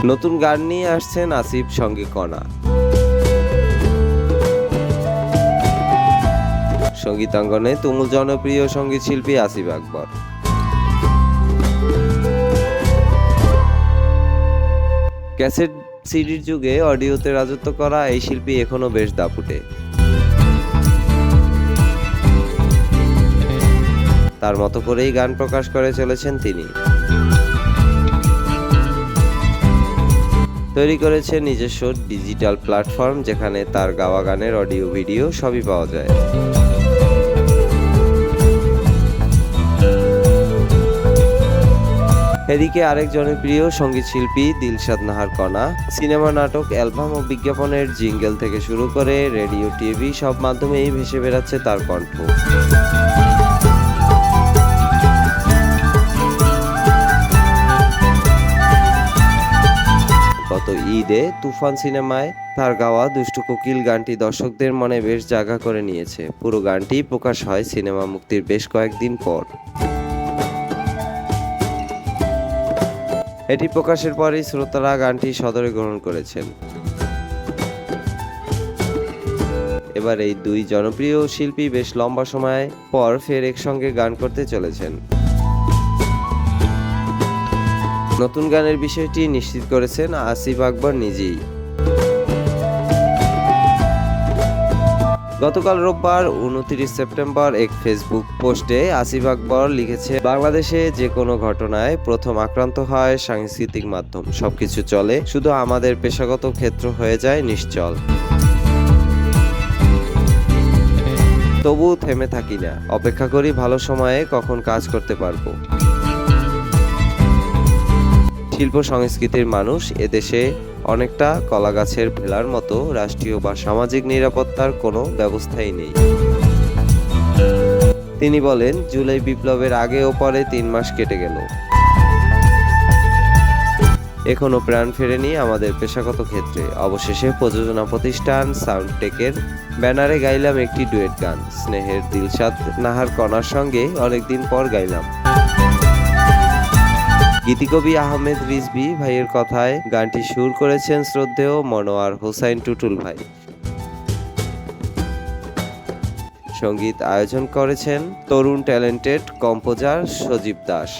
নতুন গান নিয়ে আসছেন আসিফ সঙ্গে কণা। সঙ্গীতাঙ্গনে তুমুল জনপ্রিয় সঙ্গীত শিল্পী আসিফ আকবর। ক্যাসেট সিডির যুগে অডিওতে রাজত্ব করা এই শিল্পী এখনো বেশ দাপুটে। তার মতো করেই গান প্রকাশ করে চলেছেন তিনি। তৈরি করেছে নিজস্ব ডিজিটাল প্ল্যাটফর্ম, যেখানে তার গাওয়া গানের অডিও ভিডিও সবই পাওয়া যায়। এদিকে আরেক জনপ্রিয় সঙ্গীত শিল্পী দিলশাদ নাহার কণা সিনেমা, নাটক, অ্যালবাম ও বিজ্ঞাপনের জিঙ্গেল থেকে শুরু করে রেডিও, টিভি সব মাধ্যমেই ভেসে বেড়াচ্ছে তার কণ্ঠ। গত ঈদে তুফান সিনেমায় তার গাওয়া দুষ্টু কোকিল গানটি দর্শকদের মনে বেশ জায়গা করে নিয়েছে। পুরো গানটি প্রকাশ হয় সিনেমা মুক্তির বেশ কয়েকদিন পর। এটি প্রকাশের পরই শ্রোতারা গানটি সদরে গ্রহণ করেছেন। এবার এই দুই জনপ্রিয় শিল্পী বেশ লম্বা সময় পর ফের একসঙ্গে গান করতে চলেছেন। নতুন গানের বিষয়টি নিশ্চিত করেছেন আসিফ আকবর নিজেই। গতকাল রোববার 29 সেপ্টেম্বর এক ফেসবুক পোস্টে আসিফ আকবর লিখেছে, বাংলাদেশে যে কোনো ঘটনায় প্রথম আক্রান্ত হয় সাংস্কৃতিক মাধ্যম। সবকিছু চলে, শুধু আমাদের পেশাগত ক্ষেত্র হয়ে যায় নিশ্চল। তবু থেমে থাকি না, অপেক্ষা করি ভালো সময়ে কখন কাজ করতে পারবো। শিল্প সংস্কৃতির মানুষ এদেশে অনেকটা কলাগাছের ভেলার মতো, রাষ্ট্রীয় বা সামাজিক নিরাপত্তার কোনো ব্যবস্থাই নেই। তিনি বলেন, জুলাই বিপ্লবের আগে ও পরে 3 মাস কেটে গেল, এখনো প্রাণ ফেরেনি আমাদের পেশাগত ক্ষেত্রে। অবশেষে প্রযোজনা প্রতিষ্ঠান সাউন্ডটেকের ব্যানারে গাইলাম একটি ডুয়েট গান। স্নেহের দিলশাদ নাহার কণার সঙ্গে অনেকদিন পর গাইলাম। গীতিকবি আহমেদ রিজভী ভাইয়ের কথায় গানটি সুর করেছেন শ্রদ্ধেয় মনোয়ার হোসাইন টুটুল ভাই। সঙ্গীত আয়োজন করেছেন তরুণ ট্যালেন্টেড কম্পোজার সজীব দাস।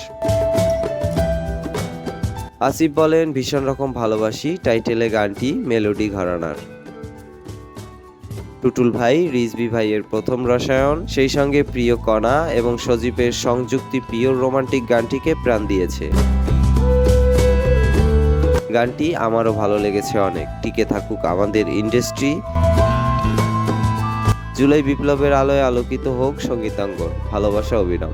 আসিফ বলেন, ভীষণ রকম ভালোবাসি টাইটেলে গানটি মেলোডি ঘরানার। টুটুল ভাই রিজভী ভাইয়ের প্রথম রসায়ন, সেই সঙ্গে প্রিয় কণা এবং সজীবের সংযুক্তি পিওর রোমান্টিক গানটিকে প্রাণ দিয়েছে। গানটি আমারও ভালো লেগেছে অনেক। টিকে থাকুক আমাদের ইন্ডাস্ট্রি, জুলাই বিপ্লবের আলোয় আলোকিত হোক সঙ্গীতাঙ্গন, ভালোবাসা অবিরাম।